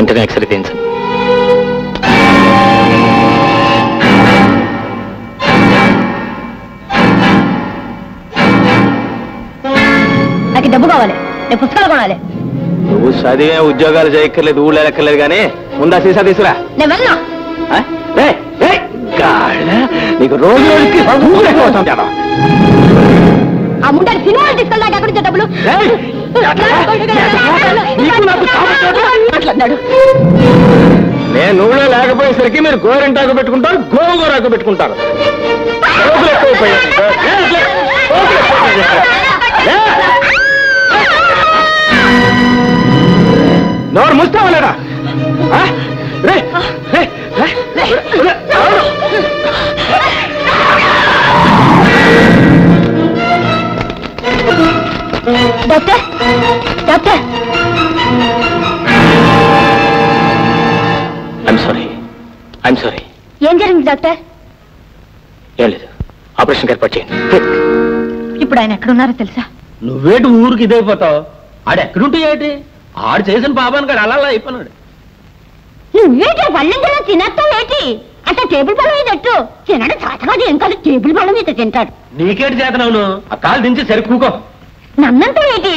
వెంటనే ఎక్స్రే తీయించండి. నాకు డబ్బు కావాలి, నేను పుస్తకాలు కొనాలి. నువ్వు చదివే ఉద్యోగాలు చేయక్కర్లేదు, ఊళ్ళో ఎక్కర్లేదు, కానీ ముందా సీసా తీసురా. నేను వెళ్ళను. నీకు రోజు రోజుకి ఆ ముందని సినిమాలు తీసుకెళ్ళాక ఎక్కడి నుంచి డబ్బులు? నేను ఊళ్ళో లేకపోయేసరికి మీరు గోరింటాకు పెట్టుకుంటారు, గోంగూరాకు పెట్టుకుంటారు. నోరు ముస్తావా లేడా? Doctor, doctor, I'm sorry. ఏం జరిగింది డాక్టర్? ఏం లేదు, ఆపరేషన్ ఏర్పాటు చేయండి. ఇప్పుడు ఆయన ఎక్కడున్నారో తెలుసా? నువ్వేటి ఊరికి ఇదైపోతావు? ఆడు ఎక్కడుంటే ఏంటి? ఆడు చేసిన పాపానికి ఆడు అలా అయిపోయినాడు. నువ్వేటి పళ్ళెంలో తినేస్తావు ఏంటి? అంటే టేబుల్ పళ్ళ మీద ఎట్టు తినడం చాతకాదు, ఏం కాదు, టేబుల్ పళ్ళ మీద తింటాడు. నీకేటి చేతనవును? ఆ కాలు దించి సరికూకో. నన్నంతా ఏంటి?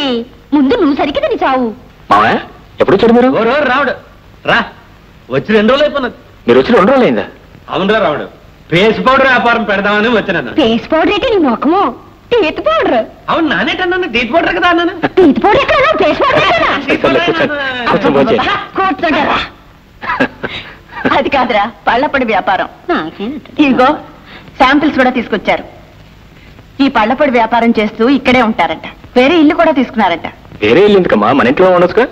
ముందు నువ్వు సరికి తిని చావు. మావా ఎప్పుడు వచ్చాడు మీరు? రావుడు రా, వచ్చి 2 రోజులు అయిపోయినది. మీరు వచ్చి 2 రోజులు అయిందా? అవునరా రావుడు, పేస్ పౌడర్ వ్యాపారం పెడదామని వచ్చినాను. పేస్ పౌడర్ ఏంటి నీ ముఖము? Teeth powder. అవును, నానేటన్నాను టీత్ పౌడర్ కదా అన్నాను. టీత్ పౌడర్ ఎక్కడ? పేస్ పౌడర్ కూర్చోంటారా? అది కాదురా, పళ్ళపొడి వ్యాపారం. ఇదిగో శాంపిల్స్ కూడా తీసుకొచ్చారు. ఈ పళ్ళపొడి వ్యాపారం చేస్తూ ఇక్కడే ఉంటారంట. వేరే ఇల్లు కూడా తీసుకున్నారంట. వేరే ఇల్లు ఎందుకమ్మా, మన ఇంట్లో ఉండొచ్చుగా.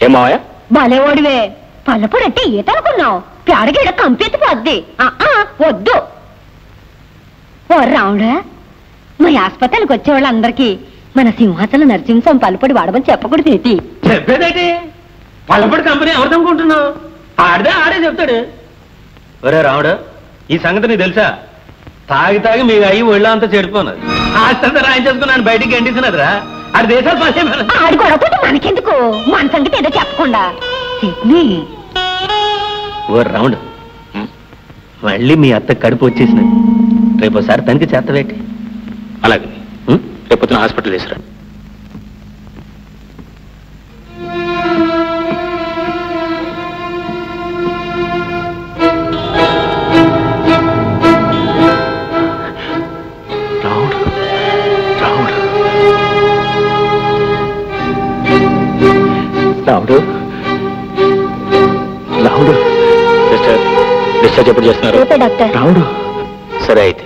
ఏమావయ్యా భలే ఓడివే. పళ్ళపొడి అంటే ఏటనుకున్నావు? పేడగీడ కంపెత్తి పోద్ది. వద్దు. ఓ రావుడా, మా ఆసుపత్రికి వచ్చే వాళ్ళందరికీ మన సింహాచల నరసింహం పళ్ళపొడి వాడమని చెప్పకూడదు ఏంటి? చెప్పేదేటి? పళ్ళపొడి కంపెనీ ఎవరిదనుకుంటున్నావు? ఆడే చెప్తాడు. ఒరే రావుడు, ఈ సంగతి నీకు తెలుసా? తాగి మీకు అయ్యి ఒళ్ళంతా చెడిపోన్నది. ఆస్తంతా రాయించేసుకున్నాను, బయటికి గంటిస్తున్నదిరా. ఆడి దేశాలు పని ఆడి కొడకపోతే మనకెందుకు? మన సంగతి ఏదో చెప్పకుండా. ఓ రావుడు, మళ్ళీ మీ అత్త కడుపు వచ్చేసినది. రేపు ఒకసారి తనకి చేతవేటి. అలాగే రేపొద్దున హాస్పిటల్ తీసుకురా. రావుడు, రావుడు, సిస్టర్ డిశ్చార్జ్ ఎప్పుడు చేస్తున్నారు? రావుడు, సరే అయితే.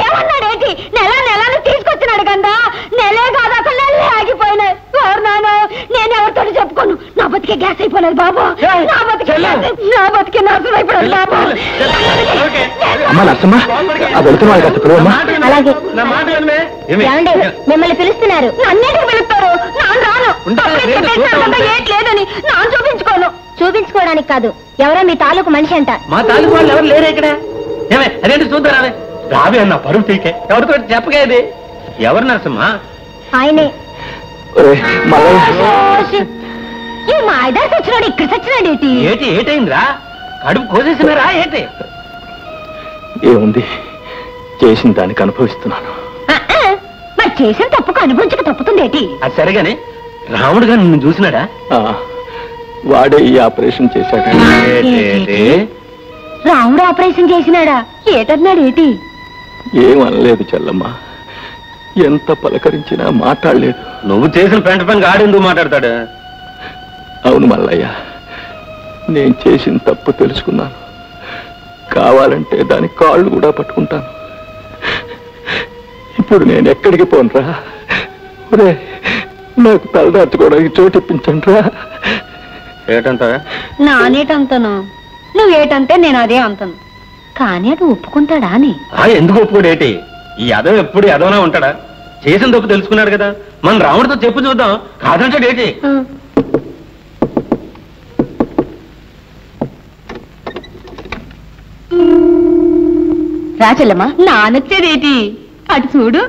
ఏమన్నాడేంటి? నెలను తీసుకొచ్చినాడు కదా, నెలే కాదు అసలు నెలలే ఆగిపోయినాయి. నేను ఎవరితో చెప్పుకోను. నా బతికే గ్యాస్ అయిపోలేదు బాబు, నా బతికే నాశనం అయిపోలేదు బాబు. అలాగే మిమ్మల్ని పిలుస్తున్నారు. నన్నేటికి పిలుస్తారు? లేదని నాన్న చూపించుకోను. చూపించుకోవడానికి కాదు, ఎవరో మీ తాలూకు మనిషి అంట. మా తాలూకు వాళ్ళు ఎవరు లేరు ఇక్కడ. అదేంటి చూద్దాం. రావే అన్న పరువు తీకే, ఎవరితో చెప్పగా ఇది. ఎవరు నరసమ్మా? ఆయనే. ఈ మా ఐదారు వచ్చినాడు, ఇక్కడ చచ్చినాడు ఏంటి? ఏటైందిరా? కడుపు కోసేసినారా ఏంటి? ఏముంది, చేసిన దానికి అనుభవిస్తున్నాను. మరి చేసిన తప్పుకు అనుభవించక తప్పుతుంది ఏంటి? అది సరిగానే రాముడు గారు నిన్ను చూసినాడా? వాడే ఈ ఆపరేషన్ చేశాడు. రాముడు ఆపరేషన్ చేసినాడా? ఏటన్నాడు ఏంటి? ఏమనలేదు చెల్లమ్మ, ఎంత పలకరించినా మాట్లాడలేదు. నువ్వు చేసిన పెంట పని ఆడెందుకు మాట్లాడతాడు? అవును మల్లయ్య, నేను చేసిన తప్పు తెలుసుకున్నాను. కావాలంటే దాని కాళ్ళు కూడా పట్టుకుంటాను. ఇప్పుడు నేను ఎక్కడికి పోనురా? నాకు తలదార్చుకోవడానికి చోటు ఇప్పించండి రా. ఏటంతా? నానేటంతను, నువ్వేటంటే నేను అదే అంతను. కానీ అది ఒప్పుకుంటాడా అని? ఎందుకు ఒప్పుకోడేటి? ఈ అదవ ఎప్పుడు అదవనా ఉంటాడా? చేసిన తప్పు తెలుసుకున్నాడు కదా, మన రాముడితో చెప్పు చూద్దాం. కాదంటాడేటి? రాచెల్లమ్మా నానొచ్చేదేటి అటు చూడు.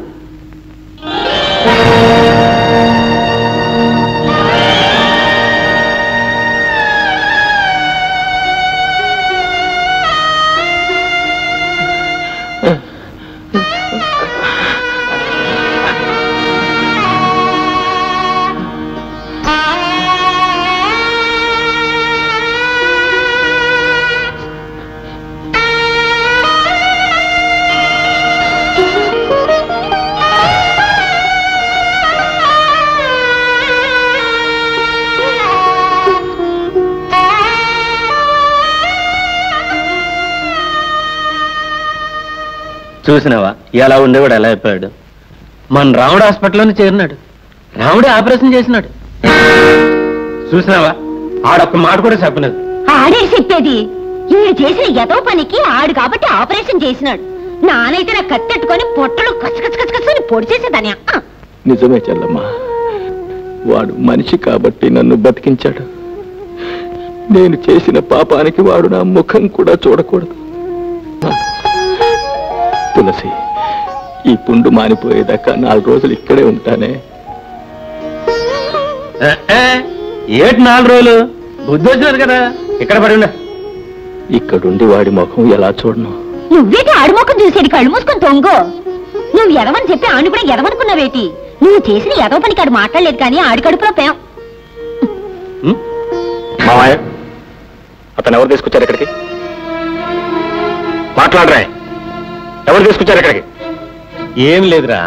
చూసినావా ఎలా ఉండేవాడు ఎలా అయిపోయాడు. మన రాముడు హాస్పిటల్లోనే చేరినాడు, రాముడే ఆపరేషన్ చేసినాడు. చూసినావా ఆడొక్క మాట కూడా చెప్పలేదు. ఆడే చెప్పేది ఈడు చేసిన ఎదో పనికి ఆడు కాబట్టి ఆపరేషన్ చేసినాడు. నానైతే నా కత్తెట్టుకొని పొట్టలు కచ్చకచ్చకచ్చని పొడి చేసేదాని. నిజమే చెల్లమ్మా, వాడు మనిషి కాబట్టి నన్ను బతికించాడు. నేను చేసిన పాపానికి వాడు నా ముఖం కూడా చూడకూడదు. తులసి, ఈ పుండు మానిపోయేదాకా 4 రోజులు ఇక్కడే ఉంటానే. ఏటి 4 రోజులు? బుద్ధి వచ్చినారు కదా, ఇక్కడ పడి ఉండ. ఇక్కడుండి వాడి ముఖం ఎలా చూడను? నువ్వేటి ఆడి ముఖం చూసేది? కళ్ళు మూసుకొని తొంగో. నువ్వు ఎదవని చెప్పి ఆడు కూడా ఎదవనుకున్నావేటి? నువ్వు చేసిన ఎదవ పనికి ఆడు మాట్లాడలేదు కానీ ఆడి కడుపులో పేం. మామయ్య, అతను ఎవరు తీసుకొచ్చారు ఇక్కడికి? మాట్లాడరా, ఎవరు తీసుకొచ్చారు ఇక్కడికి? ఏం లేదురా,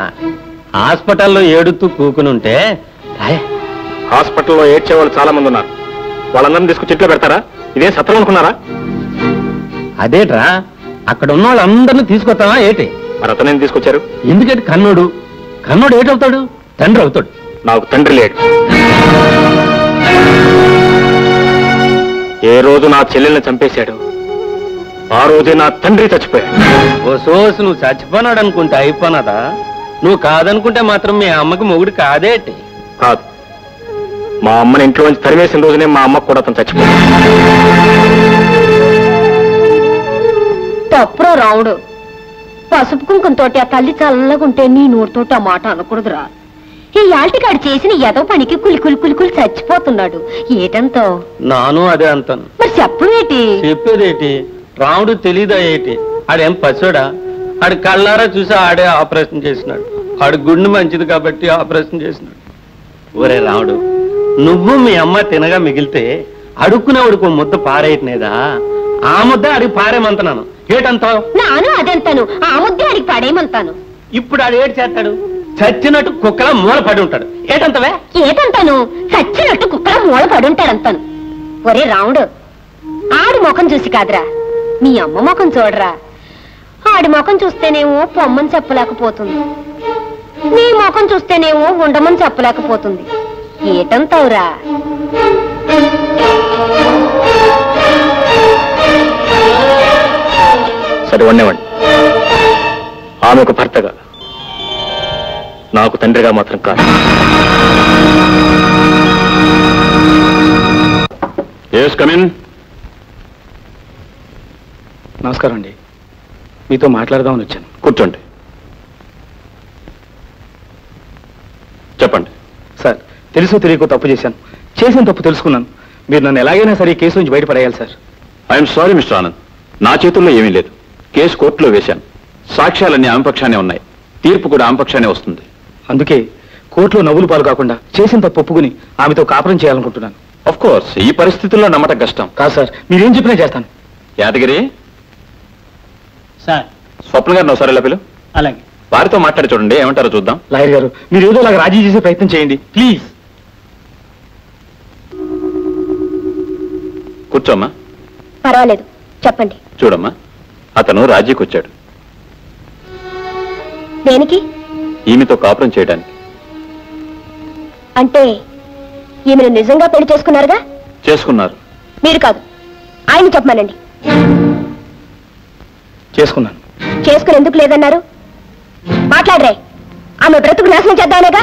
హాస్పిటల్లో ఏడుతూ కూకుని ఉంటే. హాస్పిటల్లో ఏడ్చే వాళ్ళు చాలా మంది ఉన్నారు, వాళ్ళందరినీ తీసుకొచ్చి ఇంట్లో పెడతారా? ఇదే సత్రం అనుకున్నారా? అదేట్రా, అక్కడ ఉన్న వాళ్ళందరినీ తీసుకొస్తావా ఏటి? మరి అతనేం తీసుకొచ్చారు? ఎందుకంటే కన్నోడు ఏటవుతాడు? తండ్రి అవుతాడు. నాకు తండ్రి లేడు. ఏ రోజు నా చెల్లెల్ని చంపేశాడు ఆ రోజే నా తండ్రి చచ్చిపోయాడు. ఓ సోసు, నువ్వు చచ్చిపోనాడు అనుకుంటే అయిపోనాదా? నువ్వు కాదనుకుంటే మాత్రం మీ అమ్మకి మొగుడు కాదేటి? కాదు, మా అమ్మని ఇంట్లో నుంచి తరివేసిన రోజునే మా అమ్మకు కూడా అతను చచ్చిపోయాడు. తప్పురో రావుడు, పసుపు కుంకంతోటి ఆ తల్లి చల్లగుంటే నీ నోటితోటి ఆ మాట అనకూడదురా. ఈ యాల్టికాడు చేసిన ఎదో పనికి కులి చచ్చిపోతున్నాడు. ఏటంతో? నాను అదే అంటాను. మరి చెప్పేటి? చెప్పేదేటి? రాముడు తెలీదా ఏటి? ఆడేం పశుడా? ఆడు కళ్ళారా చూసి ఆడే ఆపరేషన్ చేసినాడు. ఆడు గుండె మంచిది కాబట్టి ఆపరేషన్ చేసినాడు. ఒరే రాముడు, నువ్వు మీ అమ్మ తినగా మిగిలితే అడుక్కునేవాడికి ముద్ద పారేయట్లేదా? ఆ ముద్ద అడిగి పారేమంటున్నాను. ఏటంతావు? నాను అదంతాను, ఆ ముద్దే అడిగి పాడేయమంతాను. ఇప్పుడు ఆడు ఏడు చేస్తాడు? చచ్చినట్టు కుక్కలా మూల పడి ఉంటాడు. ఏటంతవే? ఏటంతాను? చచ్చినట్టు కుక్కలా మూల పడి ఉంటాడంతాను. ఒరే రాముడు, ఆడి ముఖం చూసి కాదురా, మీ అమ్మ ముఖం చూడరా. ఆడి ముఖం చూస్తేనేమో పొమ్మని చెప్పలేకపోతుంది, నీ ముఖం చూస్తేనేమో ఉండమని చెప్పలేకపోతుంది. ఏటంతావురా? సరే వండేవండి. ఆమెకు భర్తగా, నాకు తండ్రిగా మాత్రం కాదు. నమస్కారం అండి, మీతో మాట్లాడదామని వచ్చాను. కూర్చోండి. చెప్పండి. సార్, తెలుసో తెలియకో తప్పు చేశాను. చేసిన తప్పు తెలుసుకున్నాను. మీరు నన్ను ఎలాగైనా సరే ఈ కేసు నుంచి బయటపడేయాలి sir. I'm sorry mister Anand, నా చేతుల్లో ఏమీ లేదు. కేసు కోర్టులో వేశాను. సాక్ష్యాలన్నీ ఆమె పక్షానే ఉన్నాయి. తీర్పు కూడా ఆమె పక్షానే వస్తుంది. అందుకే కోర్టులో నవ్వులు పాలు కాకుండా చేసిన తప్పు ఒప్పుకుని ఆమెతో కాపురం చేయాలనుకుంటున్నాను. ఆఫ్ కోర్స్, ఈ పరిస్థితుల్లో నమ్మటం కష్టం. కాదు సార్, మీరేం చెప్పినా చేస్తాను. యాదగిరి సార్, స్వప్న గారిని ఒకసారి ఇలా పిలు. అలాగే. వారితో మాట్లాడి చూడండి, ఏమంటారో చూద్దాం. లాయర్ గారు, మీరు ఏదో అలాగ రాజీ చేసే ప్రయత్నం చేయండి ప్లీజ్. కూర్చోమ్మా. పర్వాలేదు, చెప్పండి. చూడమ్మా, అతను రాజీకి వచ్చాడు. దేనికి? ఈమెతో కాపురం చేయడానికి. అంటే ఈమెను నిజంగా పెళ్లి చేసుకున్నారుగా? చేసుకున్నారు. మీరు కాదు, ఆయన చెప్పమానండి. చేసుకున్నాను. చేసుకుని ఎందుకు లేదన్నారు? మాట్లాడరే. ఆమె బ్రతుకు నాశనం చేద్దామనేగా?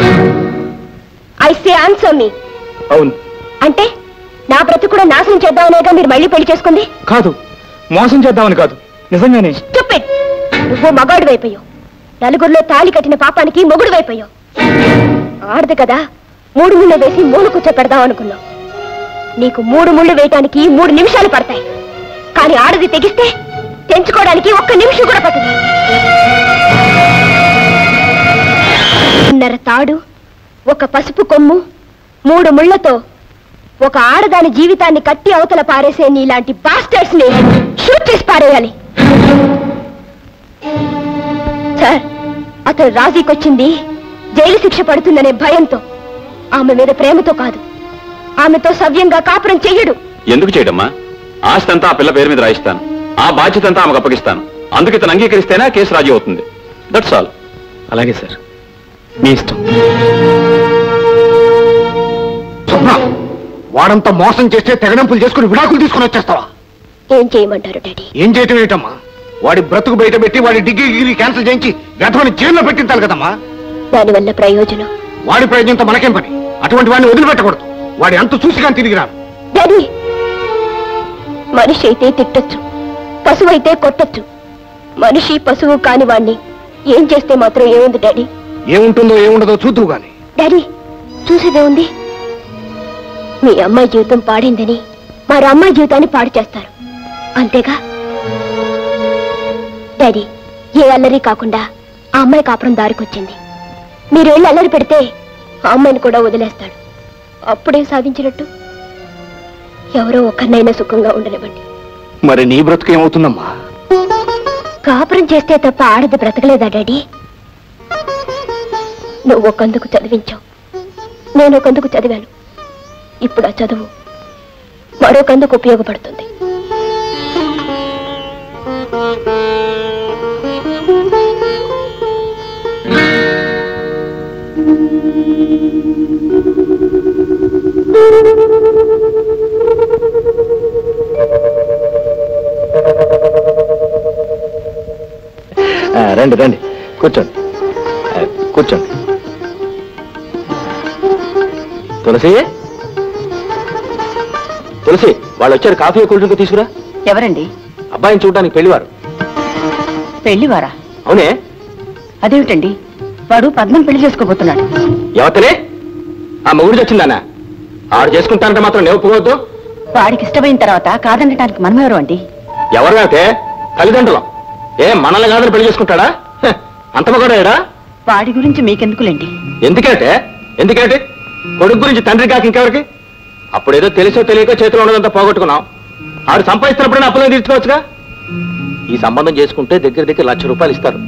ఐ సే ఆన్సర్ మీ. అవును. అంటే నా బ్రతుకు కూడా నాశనం చేద్దామనేగా మీరు మళ్ళీ పెళ్లి చేసుకుంది? కాదు, మోసం చేద్దామని కాదు, నిజంగానే. స్టూపిడ్. నువ్వు మగాడు వైపోయావు. నలుగురిలో తాళి కట్టిన పాపానికి మొగుడు వైపోయావు. ఆడదు కదా 3 ముళ్ళు వేసి 3 కూర్చోపెడదాం అనుకున్నావు. నీకు 3 ముళ్ళు వేయటానికి 3 నిమిషాలు పడతాయి. కానీ ఆడది తెగిస్తే తెంచుకోవడానికి 1 నిమిషం కూడా పట్టదు. 1.5 తాడు, 1 పసుపు కొమ్ము, 3 ముళ్లతో ఒక ఆడదాని జీవితాన్ని కట్టి అవతల పారేసే నీలాంటి బాస్టర్స్ ని షూట్ చేసి పారేయాలి. సార్, అతను రాజీకొచ్చింది జైలు శిక్ష పడుతుందనే భయంతో, ఆమె మీద ప్రేమతో కాదు. ఆమెతో సవ్యంగా కాపురం చెయ్యడు. ఎందుకు చేయడమ్మా? ఆస్తి అంతా ఆ పిల్ల పేరు మీద రాయిస్తాను. ఆ బాధ్యత అంతా ఆమెకు అప్పగిస్తాను. అందుకు ఇతను అంగీకరిస్తేనే కేసు రాజీ అవుతుంది. That's all. అలాగే సార్, మీ ఇష్టం. వాడంతా మోసం చేస్తే తెగడంపులు చేసుకుని విడాకులు తీసుకుని వచ్చేస్తావా? ఏం చేయమంటారు డాడీ? ఏం చేయటం ఏంటమ్మా? వాడి బ్రతుకు బయట పెట్టి వాడి డిగ్రీ క్యాన్సిల్ చేయించి గతమని జైల్లో పెట్టించాలి కదమ్మా. దానివల్ల ప్రయోజనం? వాడి ప్రయోజనంతో మనకేం పని? అటువంటి వాడిని వదిలిపెట్టకూడదు. వాడి అంత చూసి కానీ తిరిగి రాను. డాడీ, మనిషి అయితే తిట్టొచ్చు, పశువు అయితే కొట్టొచ్చు. మనిషి పశువు కాని వాణ్ణి ఏం చేస్తే మాత్రం ఏముంది డాడీ? ఏముంటుందో ఏముండదో చూద్దువు గాని. డాడీ, చూసేదే ఉంది. మీ అమ్మాయి జీవితం పాడిందని మరో అమ్మాయి జీవితాన్ని పాడు చేస్తారు, అంతేగా? డాడీ, ఏ అల్లరి కాకుండా ఆ అమ్మాయి కాపురం దారికొచ్చింది. మీరు వెళ్ళి అల్లరి పెడితే ఆ అమ్మాయిని కూడా వదిలేస్తాడు. అప్పుడేం సాధించినట్టు? ఎవరో ఒకరినైనా సుఖంగా ఉండనివ్వండి. మరి నీ బ్రతుకు ఏమవుతుందమ్మా? కాపురం చేస్తే తప్ప ఆడది బ్రతకలేదా డాడీ? నువ్వు ఒకందుకు చదివించావు, నేను ఒకందుకు చదివాను. ఇప్పుడు ఆ చదువు మరొకందుకు ఉపయోగపడుతుంది. రండి రండి, కూర్చోండి కూర్చోండి. తులసి, తులసి, వాళ్ళు వచ్చారు. కాఫీ కూల్ డ్రింక్ తీసుకురా. ఎవరండి? అబ్బాయిని చూడడానికి పెళ్లివారు. పెళ్లివారా? అవునే. అదేమిటండి, వాడు పద్మని పెళ్లి చేసుకోబోతున్నాడు. ఎవతలే? ఆ మొగుడు చచ్చిందానా? ఆడు చేసుకుంటానంటే మాత్రం నేను ఒప్పుకోవద్దు. వాడికి ఇష్టమైన తర్వాత కాదనటానికి మనమెవరు అండి? ఎవరు అయితే తల్లిదండ్రులం. మనల్ని కాదని పెళ్లి చేసుకుంటాడా? అంత మగడాడా? వాడి గురించి మీకెందుకులేండి. ఎందుకంటే కొడుకు గురించి తండ్రి కాక ఇంకెవరికి? అప్పుడేదో తెలిసో తెలియక చేతిలో ఉన్నదంతా పోగొట్టుకున్నాం. ఆడు సంపాదిస్తున్నప్పుడైనా అప్పులని తీర్చుకోవచ్చుగా. ఈ సంబంధం చేసుకుంటే దగ్గర దగ్గర ₹1,00,000 ఇస్తారు.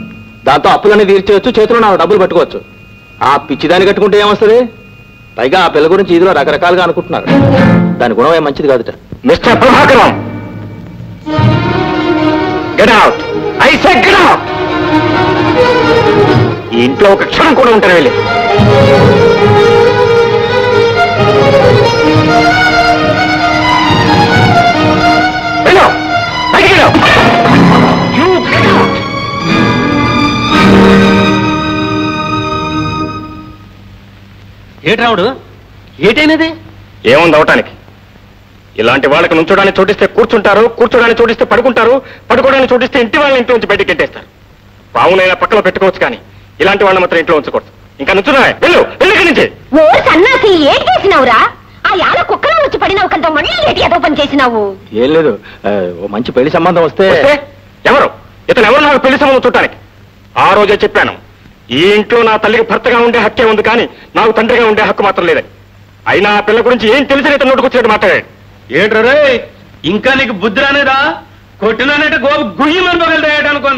దాంతో అప్పులన్నీ తీర్చేయచ్చు, చేతిలో నా డబ్బులు పట్టుకోవచ్చు. ఆ పిచ్చిదాన్ని కట్టుకుంటే ఏమొస్తుంది? పైగా ఆ పిల్ల గురించి ఇదిలో రకరకాలుగా అనుకుంటున్నారు. దాని గుణం ఏం మంచిది కాదుట. Mister Prabhakaram, get out. I say get out. ఈ ఇంట్లో ఒక క్షణం కూడా ఉంటారు. వెళ్ళి ఏటి రావుడు, ఏటైనది? ఏముంది అవటానికి? ఇలాంటి వాళ్ళకి నుంచోడానికి చోటిస్తే కూర్చుంటారు, కూర్చోడానికి చోటిస్తే పడుకుంటారు, పడుకోవడానికి చోటిస్తే ఇంటి వాళ్ళని ఇంట్లో నుంచి బయటకు గెట్టేస్తారు. పావునైనా పక్కలో పెట్టుకోవచ్చు, కానీ ఇలాంటి వాళ్ళని మాత్రం ఇంట్లో ఉంచకూడదు. ఇంకా నుంచున్నా వెళ్ళు, వెళ్ళి నుంచి. ఓ సన్నాసి, ఏం చేసినావురా? ఆ యాల కుక్కలో వచ్చి పడినావు కదా, మళ్ళీ ఏటి ఏదో పని చేసినావు? ఏం లేదు, ఓ మంచి పెళ్లి సంబంధం వస్తే. ఎవరు ఇతను? ఎవరు నాకు పెళ్లి సంబంధం చూడటానికి? ఆ రోజే చెప్పాను, ఈ ఇంట్లో నా తల్లికి భర్తగా ఉండే హక్కే ఉంది, కానీ నాకు తండ్రిగా ఉండే హక్కు మాత్రం లేదని. అయినా ఆ పిల్ల గురించి ఏం తెలిసిన ఇతను నోటుకొచ్చినట్టు మాట్లాడాడు. ఏంట్రే, ఇంకా నీకు బుద్ధి రానేదా? కొట్టినానంటే గోపు గుయ్యమని పగలదాయనుకో.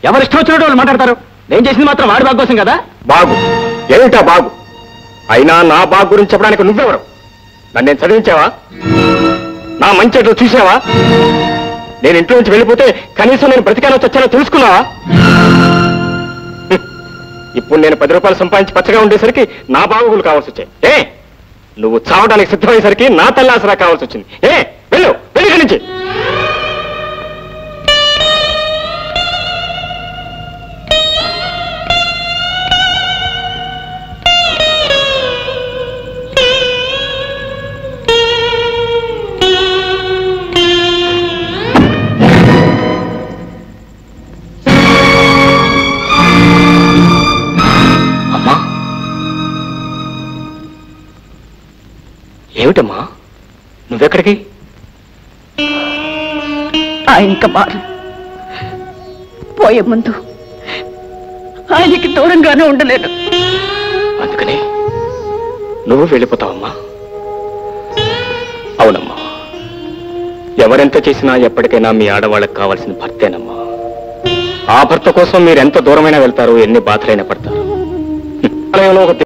ఎవరు ఇష్టం వచ్చినట్టు వాళ్ళు మాట్లాడతారు. నేను చేసింది మాత్రం వాడి బాగు కోసం కదా. బాగు ఏమిటా బాగు? అయినా నా బాగు గురించి చెప్పడానికి నువ్వెవరు? నన్ను నేను చదివించావా? నా మంచి ఎట్లు చూసావా? నేను ఇంట్లో నుంచి వెళ్ళిపోతే కనీసం నేను బ్రతికానో చచ్చానో తెలుసుకున్నావా? ఇప్పుడు నేను ₹10 సంపాదించి పచ్చగా ఉండేసరికి నా బాగులు కావాల్సి వచ్చాయి. నువ్వు చావడానికి సిద్ధమయ్యేసరికి నా తల్లి ఆసరా కావాల్సి వచ్చింది. వెళ్ళు, వెళ్ళి నుంచి. ఏమిటమ్మా నువ్వెక్కడికి? ఆయన ఇంకా మారు. పోయే ముందు ఆయనకి దూరంగానే ఉండలేను. అందుకని నువ్వు వెళ్ళిపోతావమ్మా? అవునమ్మా, ఎవరెంత చేసినా ఎప్పటికైనా మీ ఆడవాళ్ళకి కావాల్సిన భర్తేనమ్మా. ఆ భర్త కోసం మీరు ఎంత దూరమైనా వెళ్తారు, ఎన్ని బాధలైనా పడతారు.